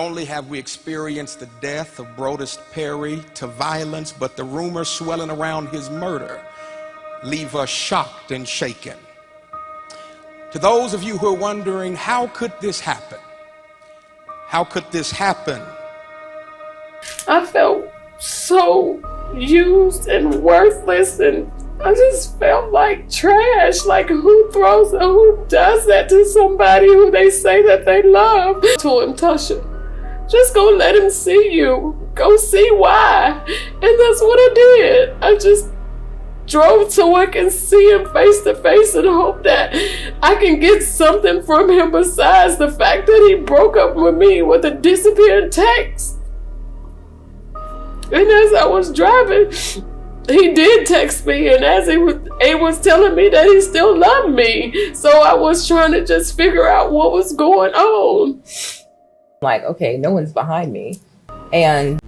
Only have we experienced the death of Brodus Perry to violence, but the rumors swelling around his murder leave us shocked and shaken. To those of you who are wondering, how could this happen? How could this happen? I felt so used and worthless, and I just felt like trash. Like, who does that to somebody who they say that they love? I told him, Tasha, just go let him see you. Go see why. And that's what I did. I just drove so I can see him face to face and hope that I can get something from him besides the fact that he broke up with me with a disappeared text. And as I was driving, he did text me, and as he was telling me that he still loved me. So I was trying to just figure out what was going on. Like, okay, no one's behind me. And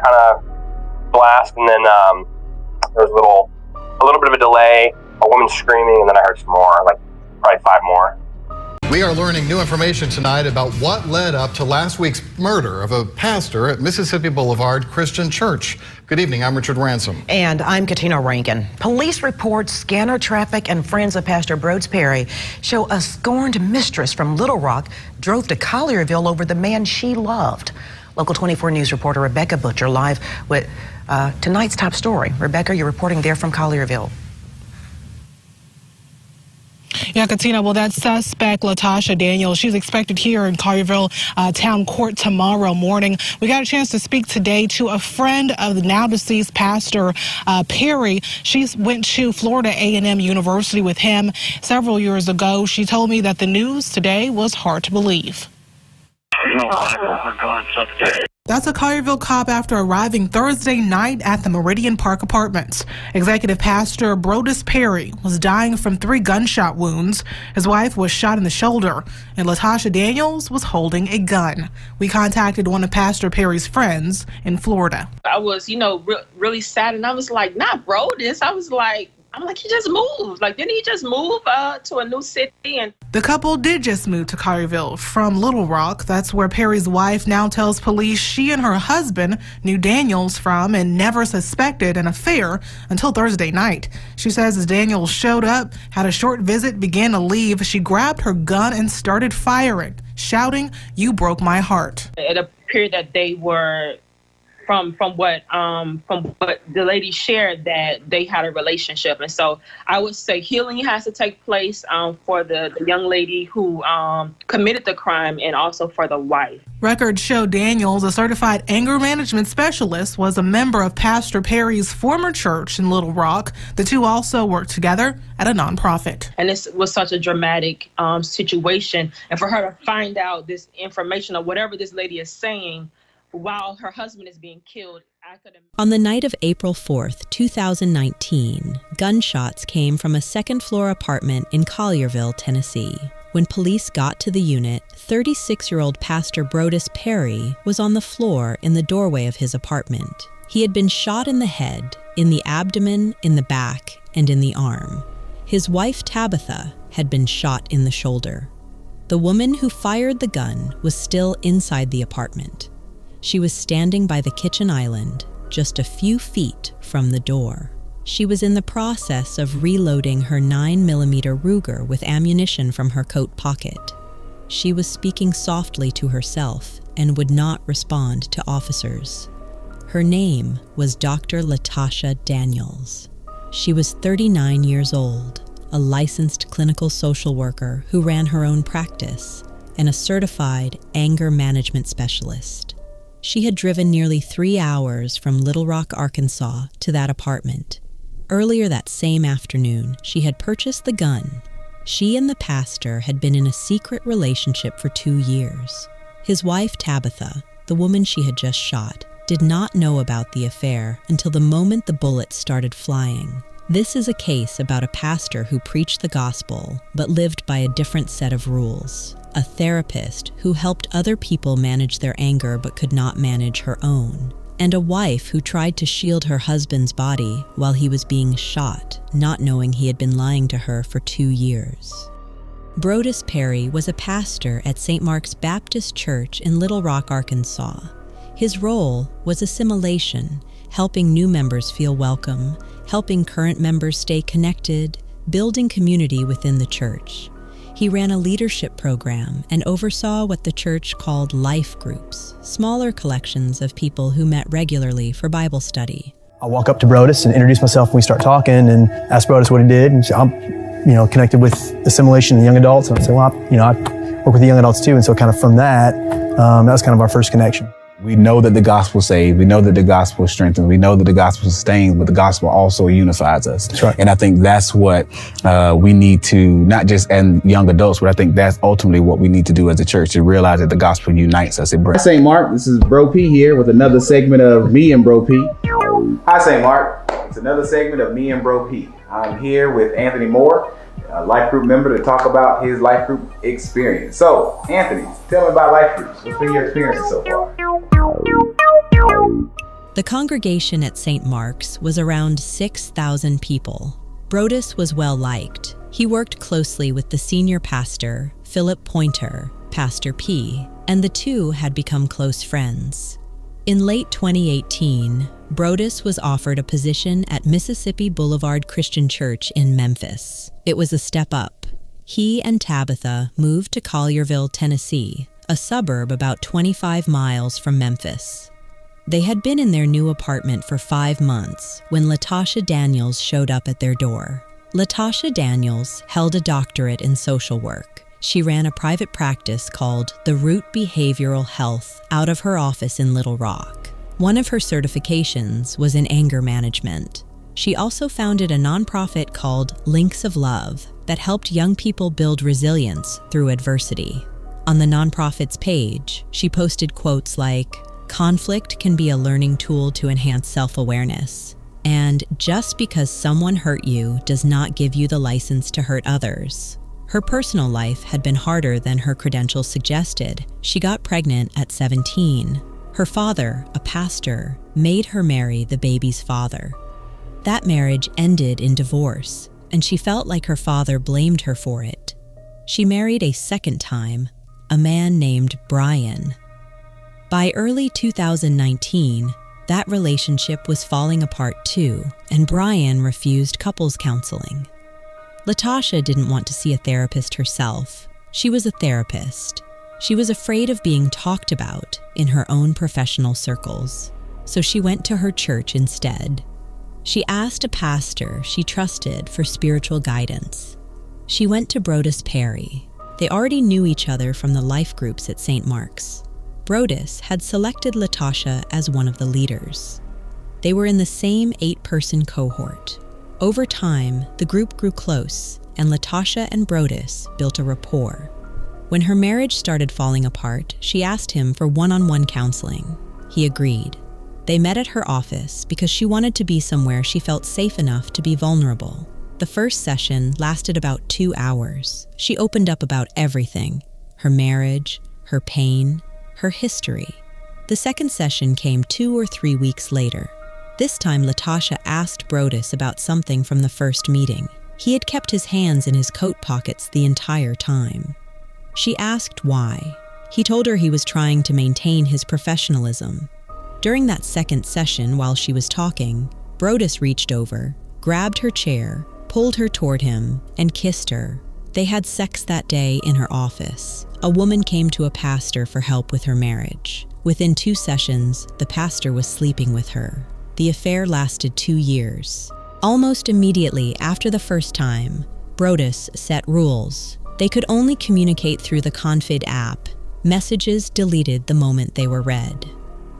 kind of blast, and then there was a little bit of a delay, a woman screaming, and then I heard some more, like probably 5 more. We are learning new information tonight about what led up to last week's murder of a pastor at Mississippi Boulevard Christian Church. Good evening, I'm Richard Ransom. And I'm Katina Rankin. Police reports scanner traffic and friends of Pastor Brodus Perry show a scorned mistress from Little Rock drove to Collierville over the man she loved. Local 24 News reporter Rebecca Butcher live with tonight's top story. Rebecca, you're reporting there from Collierville. Yeah, Katina, well, that suspect, Latasha Daniels, she's expected here in Collierville Town Court tomorrow morning. We got a chance to speak today to a friend of the now deceased Pastor Perry. She went to Florida A&M University with him several years ago. She told me that the news today was hard to believe. That's a Collierville cop after arriving Thursday night at the Meridian Park Apartments. Executive Pastor Brodus Perry was dying from 3 gunshot wounds. His wife was shot in the shoulder, and Latasha Daniels was holding a gun. We contacted one of Pastor Perry's friends in Florida. I was, really sad, and I was like, not Brodus. I'm like, he just moved. Like, didn't he just move to a new city? And the couple did just move to Collierville from Little Rock. That's where Perry's wife now tells police she and her husband knew Daniels from and never suspected an affair until Thursday night. She says as Daniels showed up, had a short visit, began to leave, she grabbed her gun and started firing, shouting, "You broke my heart." it appeared that they were from what the lady shared, that they had a relationship. And so I would say healing has to take place for the young lady who committed the crime, and also for the wife. Records show Daniels, a certified anger management specialist, was a member of Pastor Perry's former church in Little Rock. The two also worked together at a nonprofit. And this was such a dramatic situation. And for her to find out this information or whatever this lady is saying while her husband is being killed, I could have... On the night of April 4th, 2019, gunshots came from a second-floor apartment in Collierville, Tennessee. When police got to the unit, 36-year-old Pastor Brodus Perry was on the floor in the doorway of his apartment. He had been shot in the head, in the abdomen, in the back, and in the arm. His wife, Tabitha, had been shot in the shoulder. The woman who fired the gun was still inside the apartment. She was standing by the kitchen island, just a few feet from the door. She was in the process of reloading her 9mm Ruger with ammunition from her coat pocket. She was speaking softly to herself and would not respond to officers. Her name was Dr. Latasha Daniels. She was 39 years old, a licensed clinical social worker who ran her own practice, and a certified anger management specialist. She had driven nearly 3 hours from Little Rock, Arkansas, to that apartment. Earlier that same afternoon, she had purchased the gun. She and the pastor had been in a secret relationship for 2 years. His wife, Tabitha, the woman she had just shot, did not know about the affair until the moment the bullets started flying. This is a case about a pastor who preached the gospel but lived by a different set of rules. A therapist who helped other people manage their anger but could not manage her own. And a wife who tried to shield her husband's body while he was being shot, not knowing he had been lying to her for 2 years. Brodus Perry was a pastor at St. Mark's Baptist Church in Little Rock, Arkansas. His role was assimilation, helping new members feel welcome, helping current members stay connected, building community within the church. He ran a leadership program and oversaw what the church called life groups, smaller collections of people who met regularly for Bible study. I walk up to Brodus and introduce myself when we start talking and ask Brodus what he did. And I'm, connected with assimilation and young adults. And I say, well, I work with the young adults too. And so kind of from that, that was kind of our first connection. We know that the gospel saves. We know that the gospel strengthens. We know that the gospel sustains, but the gospel also unifies us. That's right. And I think that's what we need to, not just as young adults, but I think that's ultimately what we need to do as a church, to realize that the gospel unites us. Hi, St. Mark. This is Bro P here with another segment of Me and Bro P. Hi, St. Mark. It's another segment of Me and Bro P. I'm here with Anthony Moore, a life group member, to talk about his life group experience. So, Anthony, tell me about life groups. What's been your experience so far? The congregation at St. Mark's was around 6,000 people. Brodus was well liked. He worked closely with the senior pastor, Philip Pointer, Pastor P, and the two had become close friends. In late 2018, Brodus was offered a position at Mississippi Boulevard Christian Church in Memphis. It was a step up. He and Tabitha moved to Collierville, Tennessee, a suburb about 25 miles from Memphis. They had been in their new apartment for 5 months when Latasha Daniels showed up at their door. Latasha Daniels held a doctorate in social work. She ran a private practice called The Root Behavioral Health out of her office in Little Rock. One of her certifications was in anger management. She also founded a nonprofit called Links of Love that helped young people build resilience through adversity. On the nonprofit's page, she posted quotes like, "Conflict can be a learning tool to enhance self-awareness," and "Just because someone hurt you does not give you the license to hurt others." Her personal life had been harder than her credentials suggested. She got pregnant at 17. Her father, a pastor, made her marry the baby's father. That marriage ended in divorce, and she felt like her father blamed her for it. She married a second time, a man named Brian. By early 2019, that relationship was falling apart too, and Brian refused couples counseling. Latasha didn't want to see a therapist herself. She was a therapist. She was afraid of being talked about in her own professional circles, so she went to her church instead. She asked a pastor she trusted for spiritual guidance. She went to Brodus Perry. They already knew each other from the life groups at St. Mark's. Brodus had selected Latasha as one of the leaders. They were in the same 8-person cohort. Over time, the group grew close, and Latasha and Brodus built a rapport. When her marriage started falling apart, she asked him for one-on-one counseling. He agreed. They met at her office because she wanted to be somewhere she felt safe enough to be vulnerable. The first session lasted about 2 hours. She opened up about everything: her marriage, her pain, her history. The second session came 2 or 3 weeks later. This time, Latasha asked Brodus about something from the first meeting. He had kept his hands in his coat pockets the entire time. She asked why. He told her he was trying to maintain his professionalism. During that second session, while she was talking, Brodus reached over, grabbed her chair, pulled her toward him, and kissed her. They had sex that day in her office. A woman came to a pastor for help with her marriage. Within 2 sessions, the pastor was sleeping with her. The affair lasted 2 years. Almost immediately after the first time, Brodus set rules. They could only communicate through the Confid app. Messages deleted the moment they were read.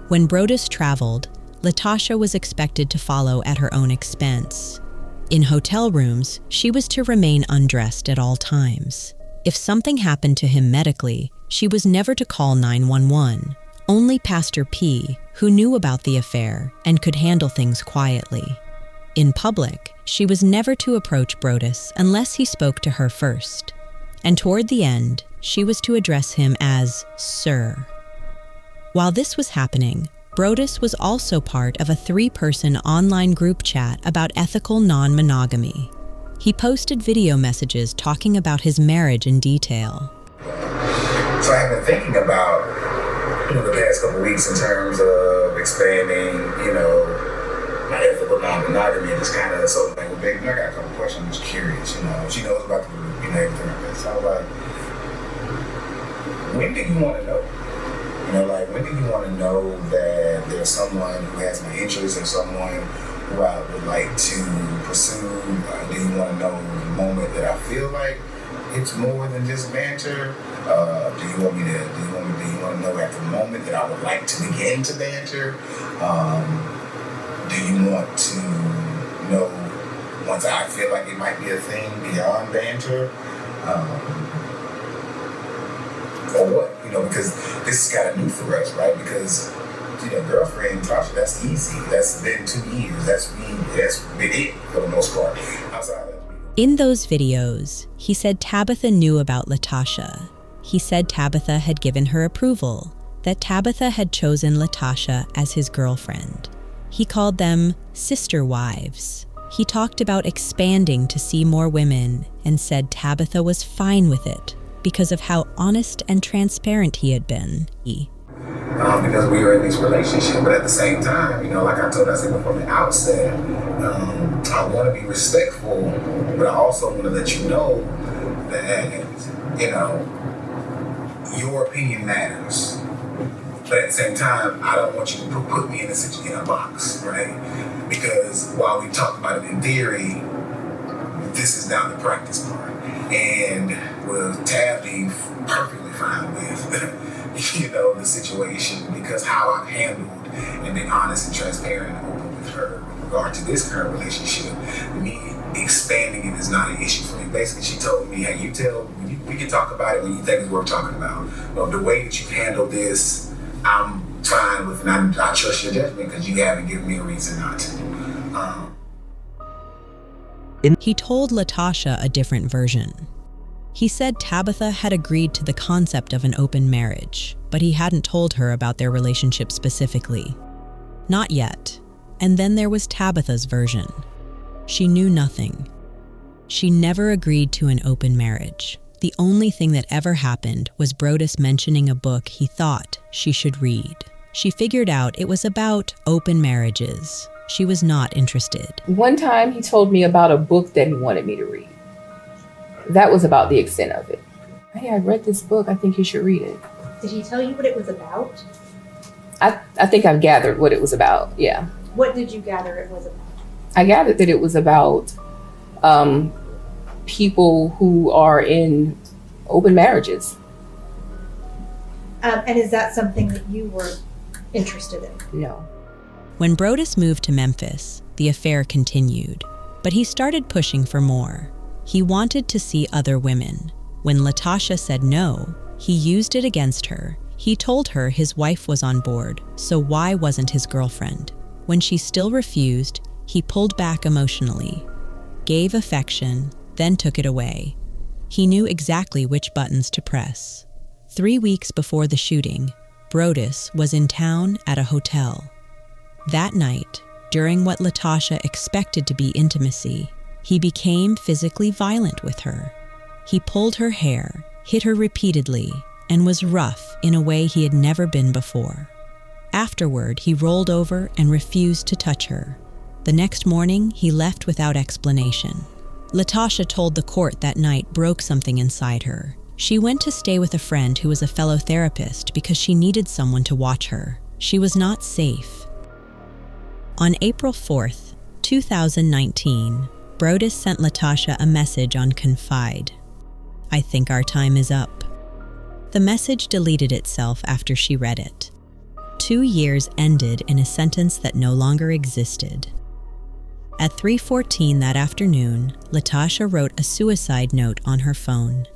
When Brodus traveled, Latasha was expected to follow at her own expense. In hotel rooms, she was to remain undressed at all times. If something happened to him medically, she was never to call 911. Only Pastor P, who knew about the affair and could handle things quietly. In public, she was never to approach Brodus unless he spoke to her first. And toward the end, she was to address him as Sir. While this was happening, Brodus was also part of a 3-person online group chat about ethical non-monogamy. He posted video messages talking about his marriage in detail. So I've been thinking about, the past couple weeks in terms of expanding, my ethical non-monogamy, and just kind of sort of like, well, baby, I got a couple questions. I'm just curious, She knows about the group, everything like that. So I was like, when do you want to know? When do you want to know that there's someone who has my interest or someone who I would like to pursue? Do you want to know the moment that I feel like it's more than just banter? Do you want to know at the moment that I would like to begin to banter? Do you want to know once I feel like it might be a thing beyond banter? Or what? Because this is kind of new for us, right? Because, girlfriend, Tasha, that's easy. That's been 2 years. That's been it for the most part. In those videos, he said Tabitha knew about Latasha. He said Tabitha had given her approval, that Tabitha had chosen Latasha as his girlfriend. He called them sister wives. He talked about expanding to see more women and said Tabitha was fine with it because of how honest and transparent he had been. Because we were in this relationship, but at the same time, like I said from the outset, I want to be respectful, but I also want to let you know that, your opinion matters. But at the same time, I don't want you to put me in a box, right? Because while we talked about it in theory, this is now the practice part. And with Tab being perfectly fine with, the situation, because how I've handled and been honest and transparent and open with her with regard to this current relationship, me expanding it is not an issue for me. Basically, she told me, hey, we can talk about it when you think it's worth talking about. But the way that you handle this, I'm fine with, and I trust your judgment because you haven't given me a reason not to. He told Latasha a different version. He said Tabitha had agreed to the concept of an open marriage, but he hadn't told her about their relationship specifically. Not yet. And then there was Tabitha's version. She knew nothing. She never agreed to an open marriage. The only thing that ever happened was Brodus mentioning a book he thought she should read. She figured out it was about open marriages. She was not interested. One time he told me about a book that he wanted me to read. That was about the extent of it. Hey, I read this book. I think you should read it. Did he tell you what it was about? I think I've gathered what it was about, yeah. What did you gather it was about? I gathered that it was about people who are in open marriages. And is that something that you were interested in? No. When Brodus moved to Memphis, the affair continued, but he started pushing for more. He wanted to see other women. When Latasha said no, he used it against her. He told her his wife was on board, so why wasn't his girlfriend? When she still refused, he pulled back emotionally, gave affection, then took it away. He knew exactly which buttons to press. 3 weeks before the shooting, Brodus was in town at a hotel. That night, during what Latasha expected to be intimacy, he became physically violent with her. He pulled her hair, hit her repeatedly, and was rough in a way he had never been before. Afterward, he rolled over and refused to touch her. The next morning, he left without explanation. Latasha told the court that night broke something inside her. She went to stay with a friend who was a fellow therapist because she needed someone to watch her. She was not safe. On April 4th, 2019, Brodus sent Latasha a message on Confide. "I think our time is up." The message deleted itself after she read it. 2 years ended in a sentence that no longer existed. At 3:14 that afternoon, Latasha wrote a suicide note on her phone.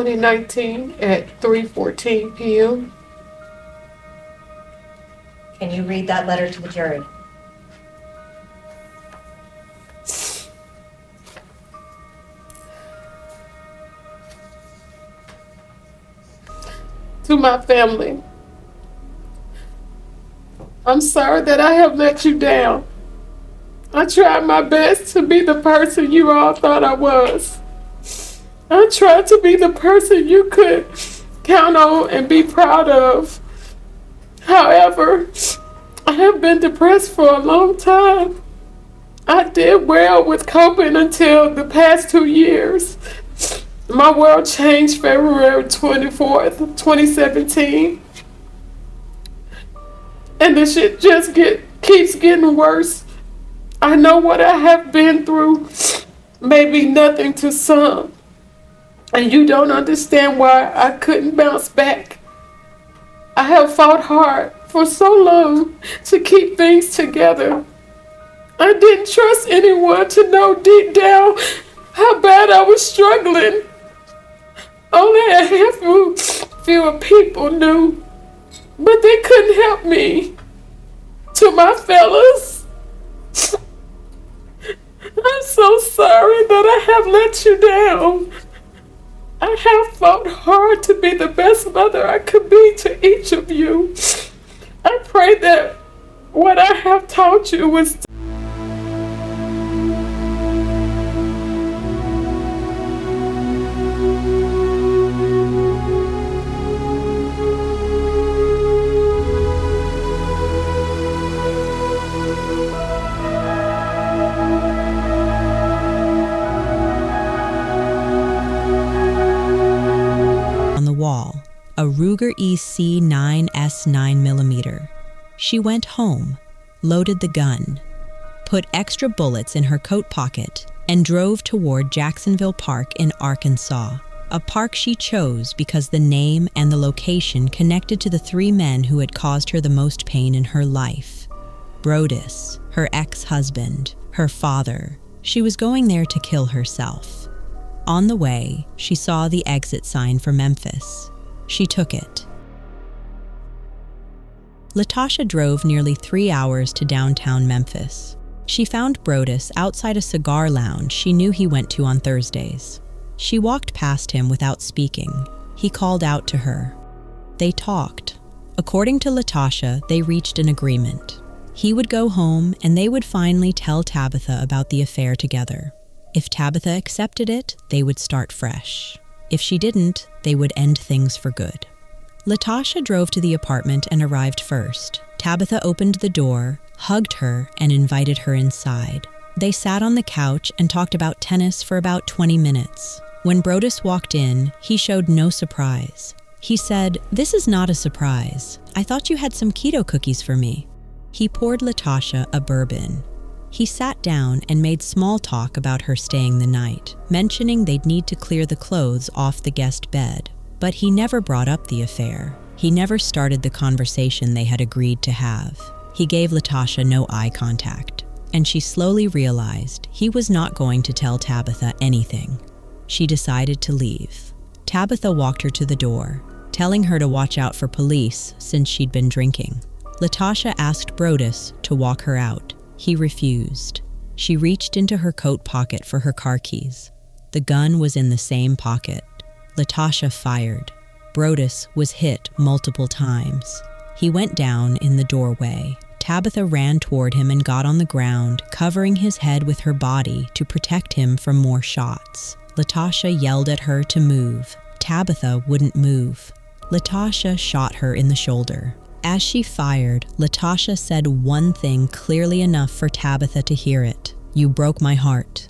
2019 at 3:14 p.m. Can you read that letter to the jury? To my family, I'm sorry that I have let you down. I tried my best to be the person you all thought I was. I tried to be the person you could count on and be proud of. However, I have been depressed for a long time. I did well with coping until the past 2 years. My world changed February 24th, 2017. And the shit just keeps getting worse. I know what I have been through may be nothing to some. And you don't understand why I couldn't bounce back. I have fought hard for so long to keep things together. I didn't trust anyone to know deep down how bad I was struggling. Only a handful of people knew, but they couldn't help me. To my fellas, I'm so sorry that I have let you down. I have fought hard to be the best mother I could be to each of you. I pray that what I have taught you was wall, a Ruger EC 9S 9mm. She went home, loaded the gun, put extra bullets in her coat pocket, and drove toward Jacksonville Park in Arkansas, a park she chose because the name and the location connected to the 3 men who had caused her the most pain in her life. Brodus, her ex-husband, her father. She was going there to kill herself. On the way, she saw the exit sign for Memphis. She took it. Latasha drove nearly 3 hours to downtown Memphis. She found Brodus outside a cigar lounge she knew he went to on Thursdays. She walked past him without speaking. He called out to her. They talked. According to Latasha, they reached an agreement. He would go home and they would finally tell Tabitha about the affair together. If Tabitha accepted it, they would start fresh. If she didn't, they would end things for good. Latasha drove to the apartment and arrived first. Tabitha opened the door, hugged her, and invited her inside. They sat on the couch and talked about tennis for about 20 minutes. When Brodus walked in, he showed no surprise. He said, "This is not a surprise. I thought you had some keto cookies for me." He poured Latasha a bourbon. He sat down and made small talk about her staying the night, mentioning they'd need to clear the clothes off the guest bed. But he never brought up the affair. He never started the conversation they had agreed to have. He gave Latasha no eye contact, and she slowly realized he was not going to tell Tabitha anything. She decided to leave. Tabitha walked her to the door, telling her to watch out for police since she'd been drinking. Latasha asked Brodus to walk her out. He refused. She reached into her coat pocket for her car keys. The gun was in the same pocket. Latasha fired. Brodus was hit multiple times. He went down in the doorway. Tabitha ran toward him and got on the ground, covering his head with her body to protect him from more shots. Latasha yelled at her to move. Tabitha wouldn't move. Latasha shot her in the shoulder. As she fired, Latasha said one thing clearly enough for Tabitha to hear it. "You broke my heart."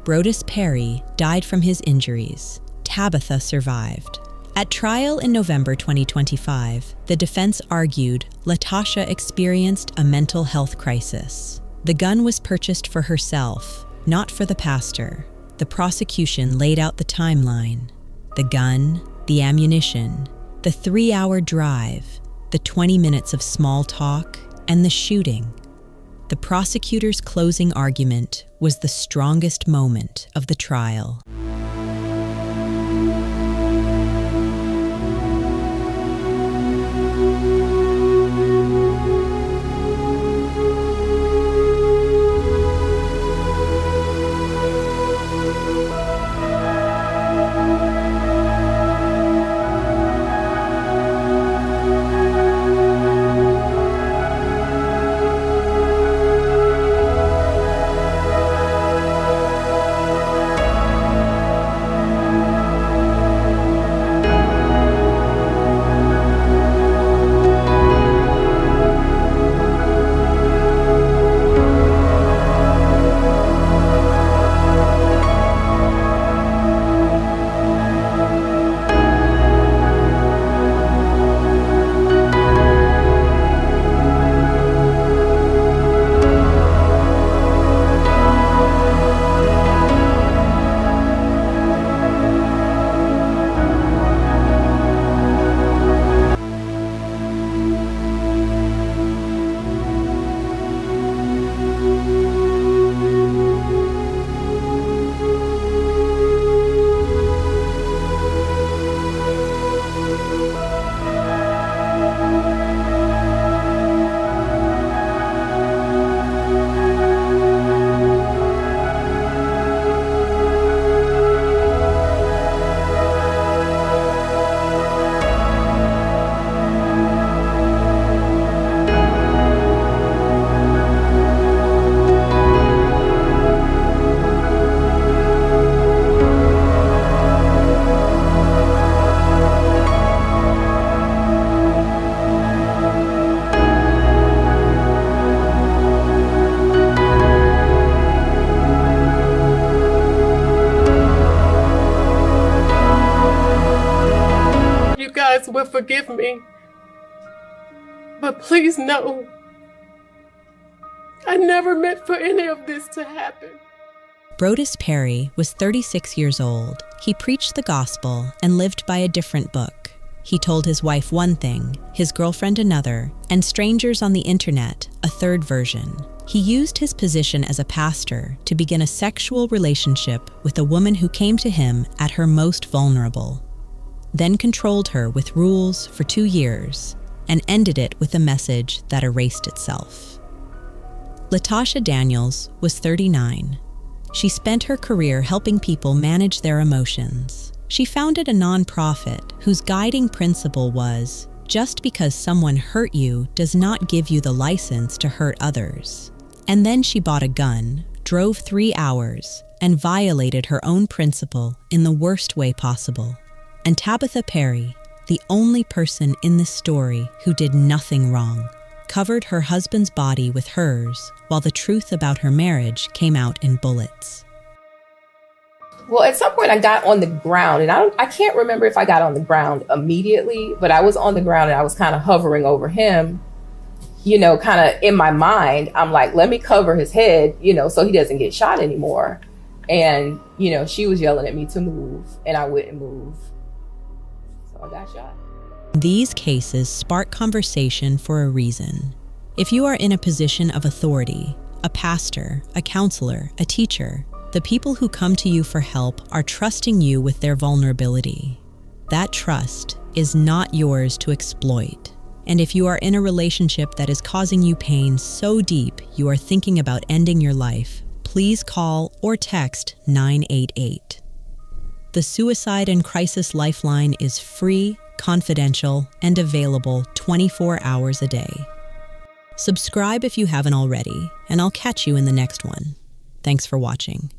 Brodus Perry died from his injuries. Tabitha survived. At trial in November 2025, the defense argued Latasha experienced a mental health crisis. The gun was purchased for herself, not for the pastor. The prosecution laid out the timeline. The gun, the ammunition, the 3-hour drive, the 20 minutes of small talk, and the shooting. The prosecutor's closing argument was the strongest moment of the trial. guys will forgive me. But please know, I never meant for any of this to happen. Brodus Perry was 36 years old. He preached the gospel and lived by a different book. He told his wife one thing, his girlfriend another, and strangers on the internet a third version. He used his position as a pastor to begin a sexual relationship with a woman who came to him at her most vulnerable, then controlled her with rules for 2 years, and ended it with a message that erased itself. Latasha Daniels was 39. She spent her career helping people manage their emotions. She founded a nonprofit whose guiding principle was, just because someone hurt you does not give you the license to hurt others. And then she bought a gun, drove 3 hours, and violated her own principle in the worst way possible. And Tabitha Perry, the only person in this story who did nothing wrong, covered her husband's body with hers while the truth about her marriage came out in bullets. Well, at some point I got on the ground, and I can't remember if I got on the ground immediately, but I was on the ground and I was kind of hovering over him, kind of in my mind. I'm like, let me cover his head, so he doesn't get shot anymore. And, she was yelling at me to move, and I wouldn't move. So I got shot. These cases spark conversation for a reason. If you are in a position of authority, a pastor, a counselor, a teacher, the people who come to you for help are trusting you with their vulnerability. That trust is not yours to exploit. And if you are in a relationship that is causing you pain so deep you are thinking about ending your life, please call or text 988. The Suicide and Crisis Lifeline is free, confidential, and available 24 hours a day. Subscribe if you haven't already, and I'll catch you in the next one. Thanks for watching.